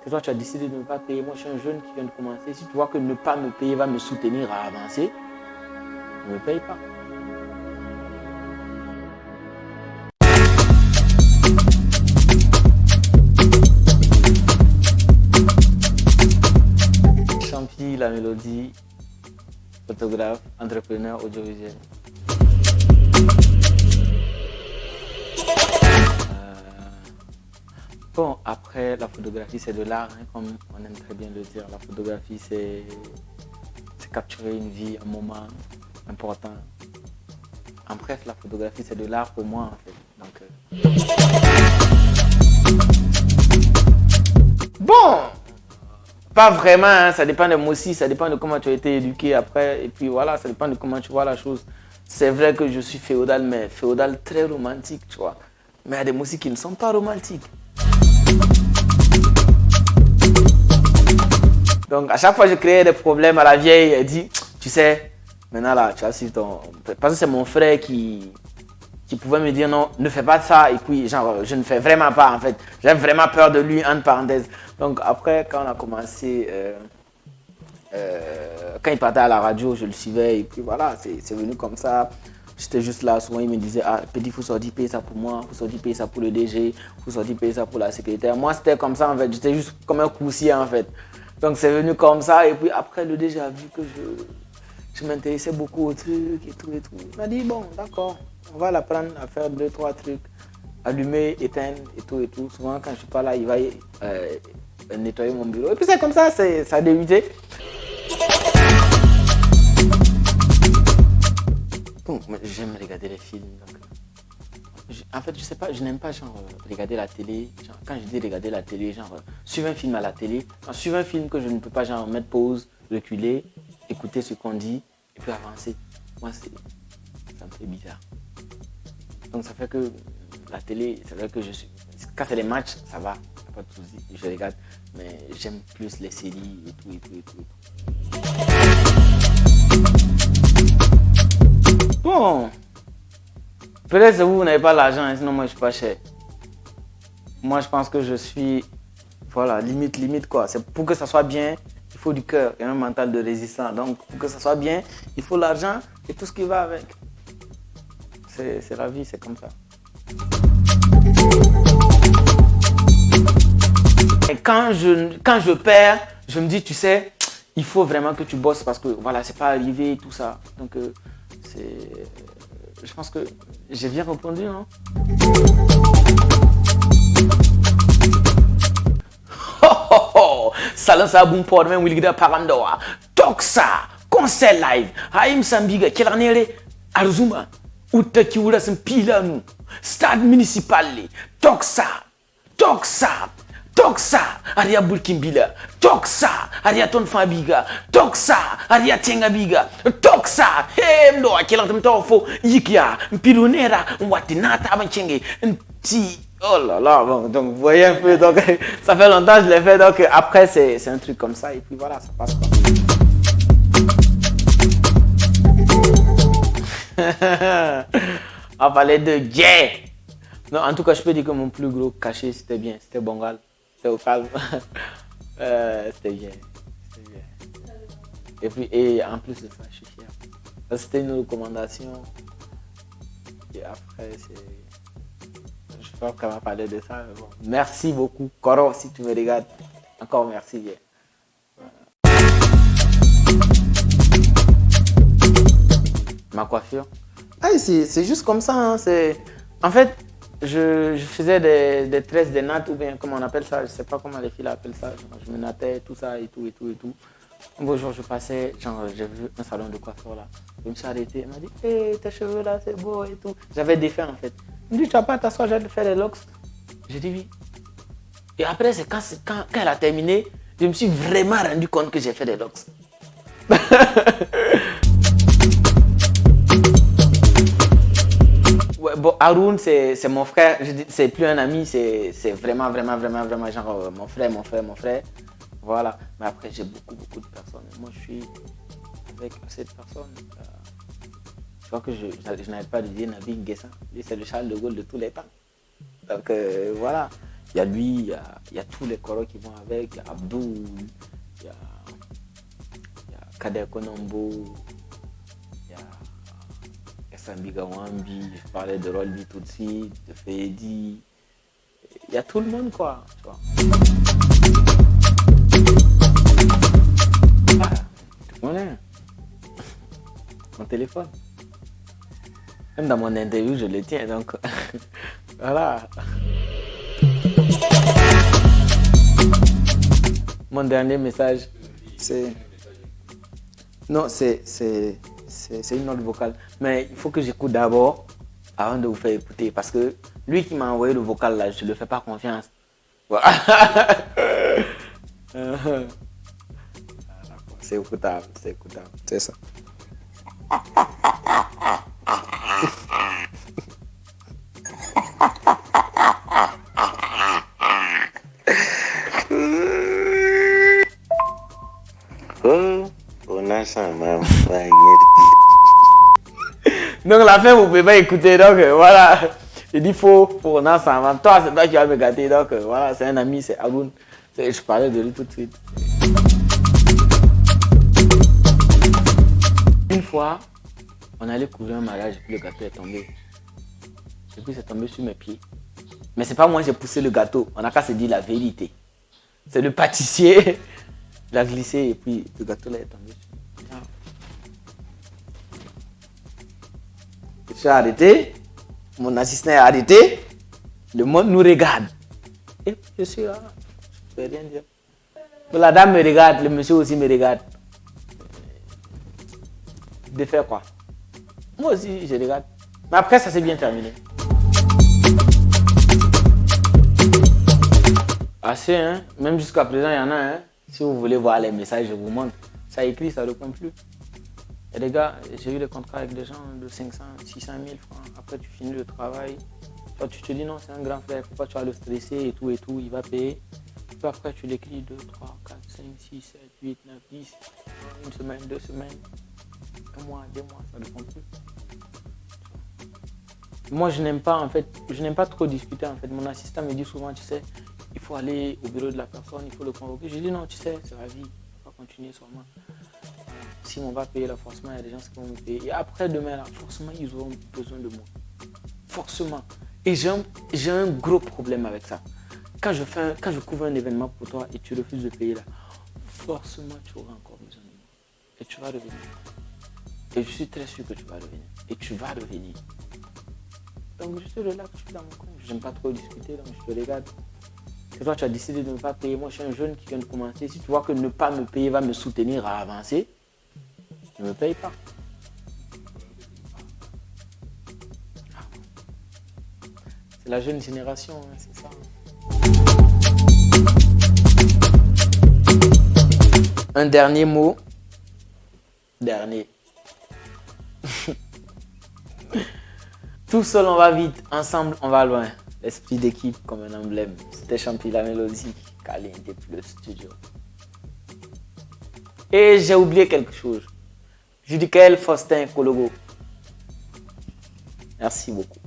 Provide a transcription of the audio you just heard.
que toi tu as décidé de ne pas payer. Moi je suis un jeune qui vient de commencer. Si tu vois que ne pas me payer va me soutenir à avancer, ne me paye pas. Champi, la mélodie, photographe, entrepreneur audiovisuel. Bon, après, la photographie, c'est de l'art, hein, comme on aime très bien le dire. La photographie, c'est capturer une vie, un moment important. En bref, la photographie, c'est de l'art pour moi, en fait. Donc, Bon, pas vraiment, hein, ça dépend de moi aussi, ça dépend de comment tu as été éduqué après. Et puis voilà, ça dépend de comment tu vois la chose. C'est vrai que je suis féodal, mais féodal très romantique, tu vois. Mais il y a des musiques qui ne sont pas romantiques. Donc, à chaque fois, je créais des problèmes à la vieille. Elle dit, tu sais, maintenant là, tu as su ton... Parce que c'est mon frère qui pouvait me dire non, ne fais pas ça. Et puis, genre, je ne fais vraiment pas, en fait. J'ai vraiment peur de lui, entre parenthèses. Donc, après, quand on a commencé... quand il partait à la radio, je le suivais. Et puis, voilà, c'est venu comme ça. J'étais juste là, souvent il me disait, ah, petit, faut sortir payer ça pour moi, faut sortir payer ça pour le DG, faut sortir payer ça pour la secrétaire. Moi, c'était comme ça, en fait. J'étais juste comme un coursier, en fait. Donc, c'est venu comme ça. Et puis, après, le DG a vu que je m'intéressais beaucoup au truc et tout et tout. Il m'a dit, bon, d'accord, on va l'apprendre à faire 2-3 trucs. Allumer, éteindre et tout et tout. Souvent, quand je suis pas là, il va nettoyer mon bureau. Et puis, c'est comme ça, ça a débuté. Bon, j'aime regarder les films. Donc, en fait, je sais pas, je n'aime pas genre regarder la télé. Genre, quand je dis regarder la télé, genre suivre un film à la télé, suivre un film que je ne peux pas genre mettre pause, reculer, écouter ce qu'on dit et puis avancer. Moi, ça me fait bizarre. Donc ça fait que la télé, c'est vrai que je suis. Quand c'est les matchs, ça va, pas de soucis, je regarde. Mais j'aime plus les séries et tout et tout et tout. Bon, peut-être que vous n'avez pas l'argent, hein, sinon moi je suis pas cher. Moi je pense que je suis, voilà, limite quoi. C'est pour que ça soit bien, il faut du cœur et un mental de résistant. Donc pour que ça soit bien, il faut l'argent et tout ce qui va avec. C'est la vie, c'est comme ça. Et quand je perds, je me dis, tu sais, il faut vraiment que tu bosses parce que voilà, c'est pas arrivé tout ça. Donc je pense que j'ai bien répondu, non? Salon sa boom pod men wilgida parandoa. Toxa, concert live. Haim Sambiga, Kelanere, Arzuma. Uta kiura Sampilanu. Stade municipal. Toxa. Aria Burkimbila. Toxa, aria Ton Fabiga. Toxa, aria Tengabiga. Toxa, mlo akela mtofo yikia mpilonera watinata abanchenge nti. Oh là là, bon, donc vous voyez un peu, donc ça fait longtemps que je l'ai fait, donc après c'est un truc comme ça et puis voilà, ça passe pas. On parlait de Jay. Non, en tout cas, je peux dire que mon plus gros cachet, c'était bien, c'était Bongal, c'était au calme. C'était bien. Et puis, et en plus de ça, je suis fier. C'était une recommandation. Et après, c'est... Je ne sais pas comment parler de ça, mais bon. Merci beaucoup, Koro, si tu me regardes. Encore merci bien. Ma coiffure. Ah, c'est juste comme ça. Hein. En fait, je faisais des tresses, des nattes, ou bien comment on appelle ça. Je ne sais pas comment les filles appellent ça. Je me nattais, tout ça et tout et tout et tout. Un beau jour, je passais, genre, j'ai vu un salon de coiffure là. Je me suis arrêté, il m'a dit, hey, tes cheveux là, c'est beau et tout. J'avais des faits en fait. Il me dit, tu vas pas t'asseoir, j'ai de faire les locks. J'ai dit oui. Et après, c'est quand elle a terminé, je me suis vraiment rendu compte que j'ai fait des locks. Ouais, bon, Haroun, c'est mon frère, c'est plus un ami, c'est vraiment genre mon frère. Voilà. Mais après, j'ai beaucoup de personnes. Moi, je suis avec cette personne. Je crois que je n'arrête pas de dire Nabi Nguessan. C'est le Charles de Gaulle de tous les temps. Donc voilà. Il y a lui, il y a tous les coros qui vont avec. Il y a Abdul, il y a Kader Konombo, il y a Sambi Gawambi, je parlais de Rolby tout de suite, de Fedi. Il y a tout le monde, quoi. Tu vois. Ah, tu connais mon téléphone. Même dans mon interview, je le tiens, donc voilà. Mon dernier message, c'est... Non, c'est une note vocale. Mais il faut que j'écoute d'abord avant de vous faire écouter. Parce que lui qui m'a envoyé le vocal là, je ne le fais pas confiance. Voilà. C'est écoutable, c'est écoutable. C'est ça. Donc la fin vous pouvez pas écouter, donc voilà. Il dit faux pour Nassam. Toi c'est toi qui vas me gâter, donc voilà, c'est un ami, c'est Agoun. Je parlais de lui tout de suite. Une fois, on allait couvrir un mariage et puis le gâteau est tombé. Et puis c'est tombé sur mes pieds. Mais c'est pas moi qui ai poussé le gâteau, on n'a qu'à se dire la vérité. C'est le pâtissier, il a glissé et puis le gâteau là est tombé. Je suis arrêté, mon assistant est arrêté, le monde nous regarde. Et je suis là, je ne peux rien dire. La dame me regarde, le monsieur aussi me regarde. De faire quoi? Moi aussi, je regarde. Mais après, ça s'est bien terminé. Assez, hein? Même jusqu'à présent, il y en a, hein? Si vous voulez voir les messages, je vous montre. Ça écrit, ça ne répond plus. Et les gars, j'ai eu des contrats avec des gens de 500, 600 000 francs. Après, tu finis le travail. Toi, tu te dis non, c'est un grand frère, pourquoi tu vas le stresser et tout, il va payer. Puis après, tu l'écris 2, 3, 4, 5, 6, 7, 8, 9, 10. Une semaine, 2 semaines, un mois, 2 mois, ça ne répond plus. Moi, je n'aime pas, en fait, je n'aime pas trop discuter, en fait. Mon assistant me dit souvent, tu sais, il faut aller au bureau de la personne, il faut le convoquer. Je dis non, tu sais, c'est la vie, on va continuer seulement. Si on va payer là, forcément, il y a des gens qui vont me payer. Et après demain, là, forcément, ils auront besoin de moi. Forcément. Et j'ai un gros problème avec ça. Quand je couvre un événement pour toi et tu refuses de payer là, forcément, tu auras encore besoin de moi. Et tu vas revenir. Et je suis très sûr que tu vas revenir. Et tu vas revenir. Donc, je te relaxe, je suis dans mon coin. Je n'aime pas trop discuter, donc je te regarde. Et toi, tu as décidé de ne pas payer. Moi, je suis un jeune qui vient de commencer. Si tu vois que ne pas me payer va me soutenir à avancer, ne me paye pas. C'est la jeune génération, hein, c'est ça. Un dernier mot. Dernier. Tout seul, on va vite. Ensemble, on va loin. L'esprit d'équipe comme un emblème. C'était Champi la mélodie. Caliente plus studio. Et j'ai oublié quelque chose. Judicaël Faustin Kologo. Merci beaucoup.